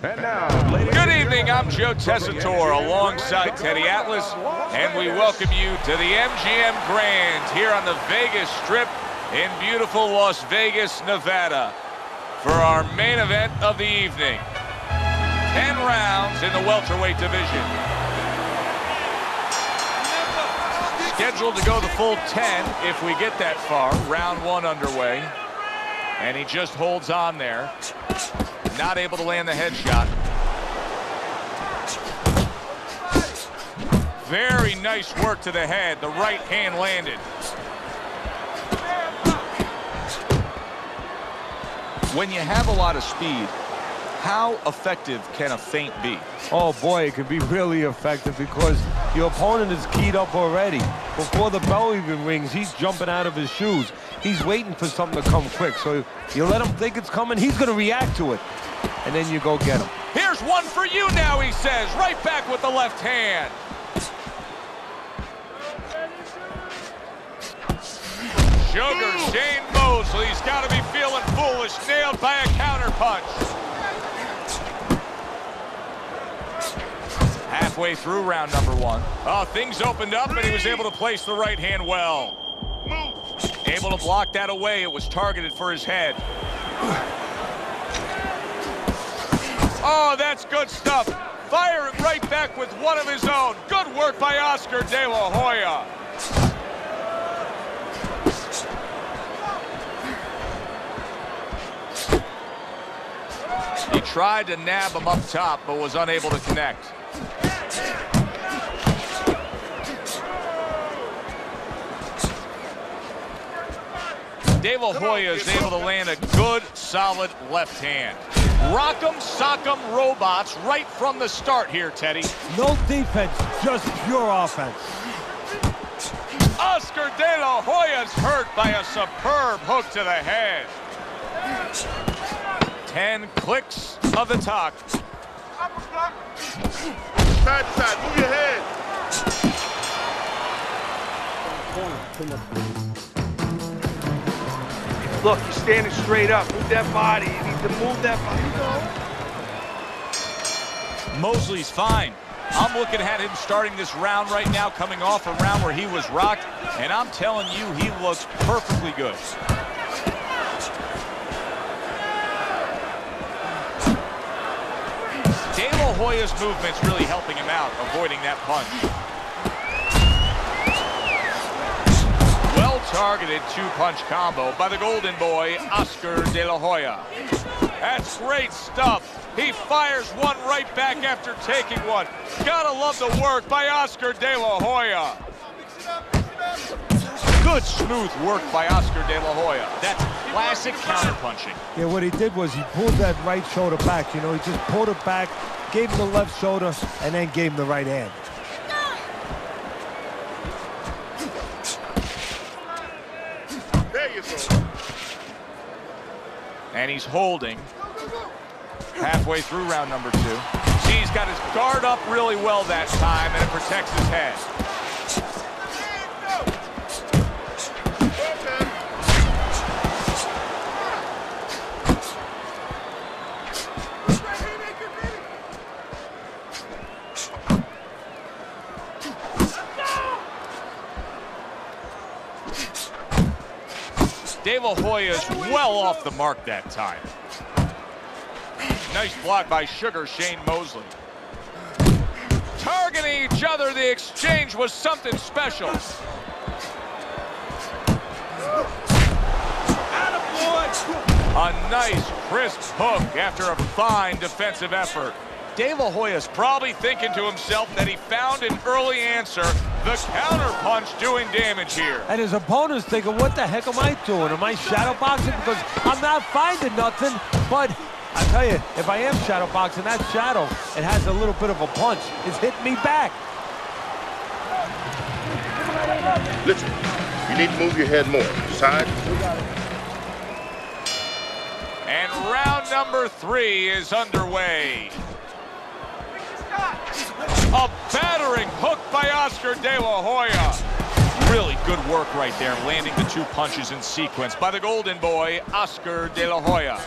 And now, good evening, I'm Joe Tessitore alongside Teddy Atlas, and we welcome you to the MGM Grand here on the Vegas Strip in beautiful Las Vegas, Nevada for our main event of the evening. 10 rounds in the welterweight division. Scheduled to go the full 10 if we get that far. Round one underway. And he just holds on there. Not able to land the headshot. Very nice work to the head. The right hand landed. When you have a lot of speed, how effective can a feint be? Oh boy, it can be really effective because your opponent is keyed up already. Before the bell even rings, he's jumping out of his shoes. He's waiting for something to come quick. So you let him think it's coming, he's going to react to it. And then you go get him. Here's one for you now, he says. Right back with the left hand. Sugar Shane Mosley's got to be feeling foolish. Nailed by a counter punch. Halfway through round number one. Oh, things opened up and he was able to place the right hand well. Able to block that away. It was targeted for his head. Oh, that's good stuff. Firing right back with one of his own. Good work by Oscar De La Hoya. He tried to nab him up top, but was unable to connect. De La Hoya is able to land a good, solid left hand. Rock'em, sock'em robots right from the start here, Teddy. No defense, just pure offense. Oscar De La Hoya's hurt by a superb hook to the head. 10 clicks of the talk. side to side, move your head. Look, you're standing straight up. Move that body. You need to move that body. Mosley's fine. I'm looking at him starting this round right now, coming off a round where he was rocked, and I'm telling you, he looks perfectly good. De La Hoya's movement's really helping him out, avoiding that punch. Well-targeted two-punch combo by the golden boy, Oscar De La Hoya. That's great stuff. He fires one right back after taking one. Gotta love the work by Oscar De La Hoya. Good smooth work by Oscar De La Hoya. That's classic counterpunching. Yeah, what he did was he pulled that right shoulder back. You know, he just pulled it back, gave him the left shoulder, and then gave him the right hand. There you go. And he's holding halfway through round number two. See, he's got his guard up really well that time, and it protects his head. De La Hoya's well off the mark that time. Nice block by Sugar Shane Mosley. Targeting each other, the exchange was something special. A nice crisp hook after a fine defensive effort. De La Hoya's probably thinking to himself that he found an early answer. The counter punch doing damage here. And his opponent's thinking, what the heck am I doing? Am I shadow boxing? Because I'm not finding nothing. But I tell you, if I am shadow boxing, that shadow, it has a little bit of a punch. It's hitting me back. Listen, you need to move your head more. Side. And round number 3 is underway. A battering hook by Oscar De La Hoya. Really good work right there, landing the two punches in sequence by the golden boy, Oscar De La Hoya.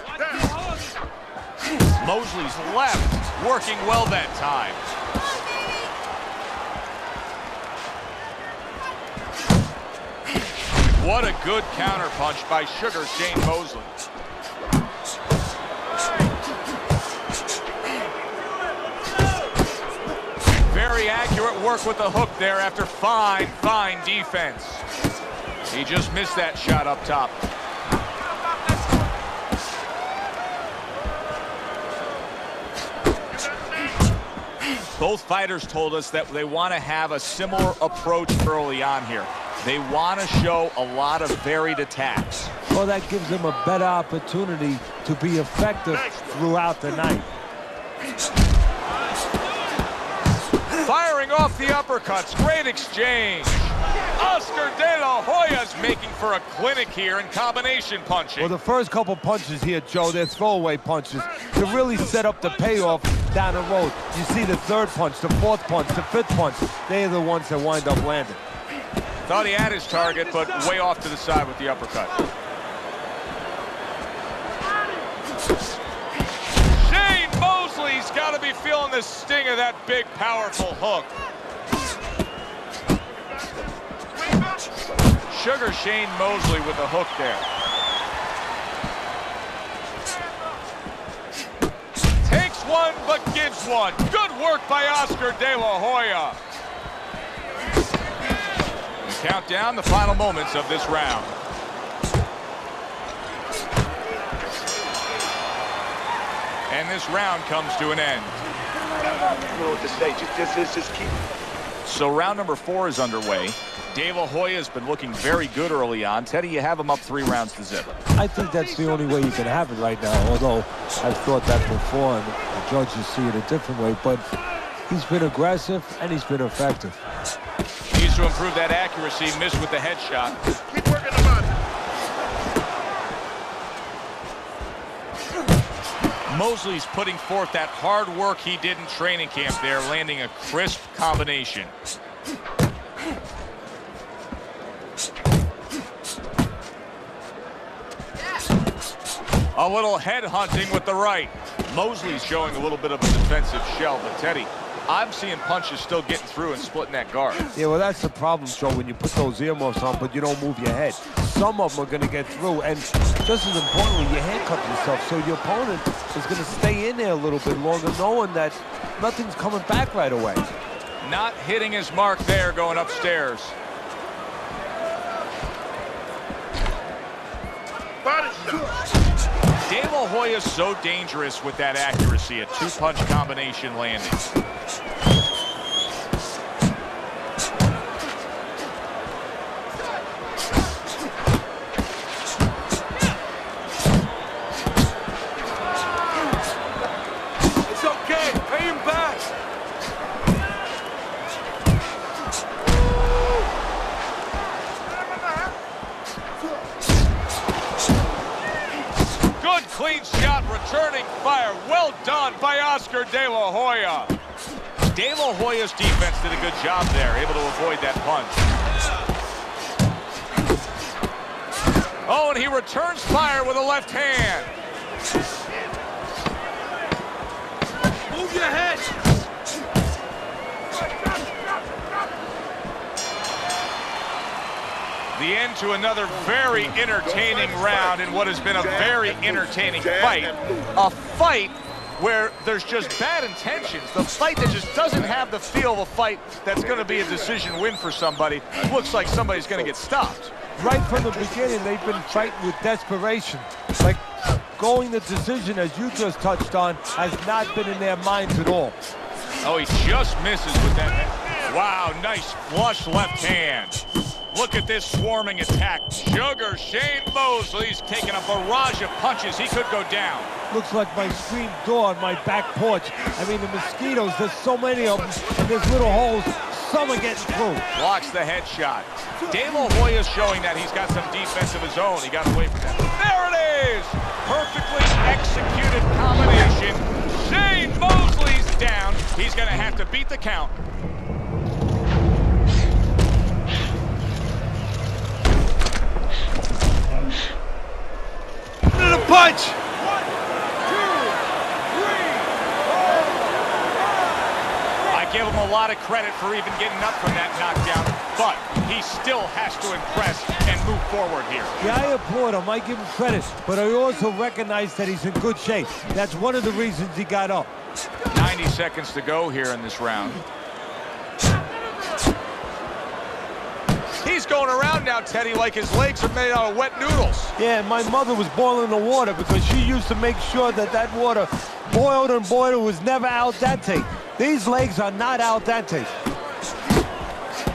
Mosley's left, working well that time. What a good counterpunch by Sugar Shane Mosley. Very accurate work with the hook there after fine defense. He just missed that shot up top. Both fighters told us that they want to have a similar approach early on here. They want to show a lot of varied attacks. Well, that gives them a better opportunity to be effective throughout the night. Firing off the uppercuts. Great exchange. Oscar De La Hoya's making for a clinic here in combination punching. Well, the first couple punches here, Joe, they're throwaway punches to really set up the payoff down the road. You see the third punch, the fourth punch, the fifth punch. They are the ones that wind up landing. Thought he had his target, but way off to the side with the uppercut. Shane Mosley's got to be feeling the sting of that big, powerful hook. Sugar Shane Mosley with a hook there. Takes one, but gives one. Good work by Oscar De La Hoya. We count down the final moments of this round. And this round comes to an end. I don't know what to say. Just keep. So round number 4 is underway. De La Hoya has been looking very good early on. Teddy, you have him up 3-0. I think that's the only way you can have it right now, although I've thought that before, and the judges see it a different way. But he's been aggressive, and he's been effective. Needs to improve that accuracy. Missed with the headshot. Keep working the body. Mosley's putting forth that hard work he did in training camp there, landing a crisp combination. A little head hunting with the right. Mosley's showing a little bit of a defensive shell, but Teddy, I'm seeing punches still getting through and splitting that guard. Yeah, well, that's the problem, Joe, when you put those earmuffs on, but you don't move your head. Some of them are going to get through, and just as importantly, you handcuff yourself, so your opponent is going to stay in there a little bit longer, knowing that nothing's coming back right away. Not hitting his mark there, going upstairs. Body shot. De La Hoya's so dangerous with that accuracy, a 2-punch combination landing. It's okay. Pay him back. Good clean shot, returning fire. Well done by Oscar De La Hoya. De La Hoya's defense did a good job there, able to avoid that punch. Oh, and he returns fire with a left hand. Move your head. The end to another very entertaining round in what has been a very entertaining fight. A fight where there's just bad intentions. The fight that just doesn't have the feel of a fight that's going to be a decision win for somebody. Looks like somebody's going to get stopped. Right from the beginning, they've been fighting with desperation. Like, going the decision, as you just touched on, has not been in their minds at all. Oh, he just misses with that. Wow, nice flush left hand. Look at this swarming attack. Sugar Shane Mosley's taking a barrage of punches. He could go down. Looks like my screen door on my back porch. I mean, the mosquitoes, there's so many of them, and there's little holes. Some are getting through. Blocks the headshot. De La Hoya's showing that he's got some defense of his own. He got away from that. There it is! Perfectly executed combination. Shane Mosley's down. He's going to have to beat the count. To the punch. 1, 2, 3. lot of credit for even getting up from that knockdown, but he still has to impress and move forward here. Yeah, I applaud him. I give him credit, but I also recognize that he's in good shape. That's one of the reasons he got up. 90 seconds to go here in this round. He's going around now, Teddy, like his legs are made out of wet noodles. Yeah, and my mother was boiling the water because she used to make sure that that water boiled and boiled, was never al dente. These legs are not al dente.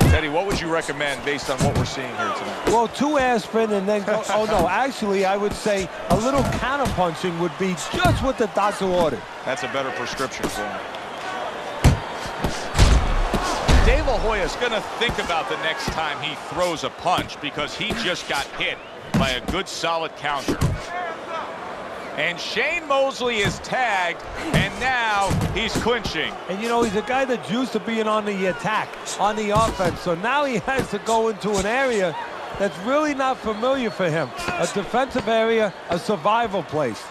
Teddy, what would you recommend based on what we're seeing here tonight? Well, 2 aspirin and then go, oh no, actually I would say a little counter-punching would be just what the doctor ordered. That's a better prescription for him. Dave Hoya's going to think about the next time he throws a punch because he just got hit by a good solid counter. And Shane Mosley is tagged, and now he's clinching. And you know, he's a guy that's used to being on the attack, on the offense. So now he has to go into an area that's really not familiar for him. A defensive area, a survival place.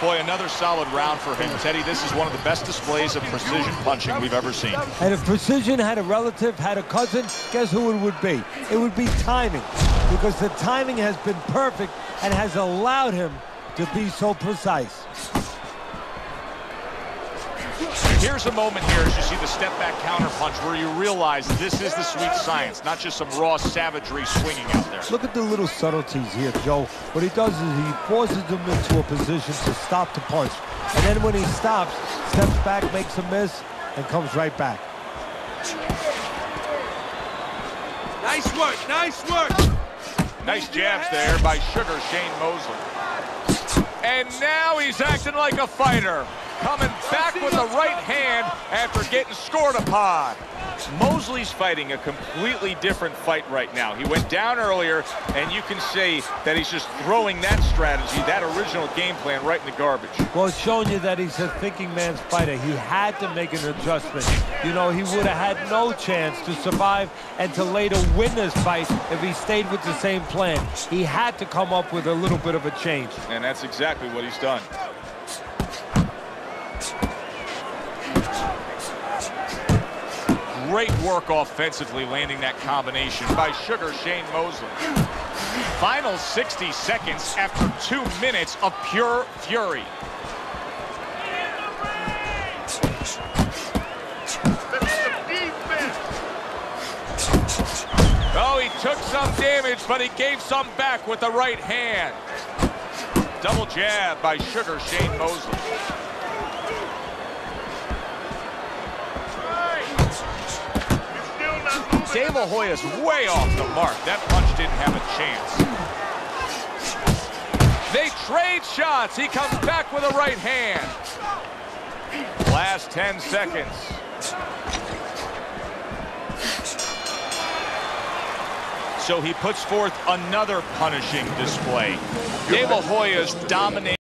Boy, another solid round for him. Teddy, this is one of the best displays of precision punching we've ever seen. And if precision had a relative, had a cousin, guess who it would be? It would be timing, because the timing has been perfect and has allowed him to be so precise. Here's a moment here as you see the step-back counter punch where you realize this is the sweet science, not just some raw savagery swinging out there. Look at the little subtleties here, Joe. What he does is he forces them into a position to stop the punch. And then when he stops, steps back, makes a miss, and comes right back. Nice work, nice work. Nice jabs there by Sugar Shane Mosley. And now he's acting like a fighter, coming back with the right hand after getting scored upon. Mosley's fighting a completely different fight right now. He went down earlier, and you can see that he's just throwing that strategy, that original game plan, right in the garbage. Well, it's showing you that he's a thinking man's fighter. He had to make an adjustment. You know, he would have had no chance to survive and to later win this fight if he stayed with the same plan. He had to come up with a little bit of a change. And that's exactly what he's done. Great work offensively, landing that combination by Sugar Shane Mosley. Final 60 seconds after 2 minutes of pure fury. Oh, he took some damage, but he gave some back with the right hand. Double jab by Sugar Shane Mosley. Dave Hoya's way off the mark. That punch didn't have a chance. They trade shots. He comes back with a right hand. Last 10 seconds. So he puts forth another punishing display. Dave Hoya's dominating.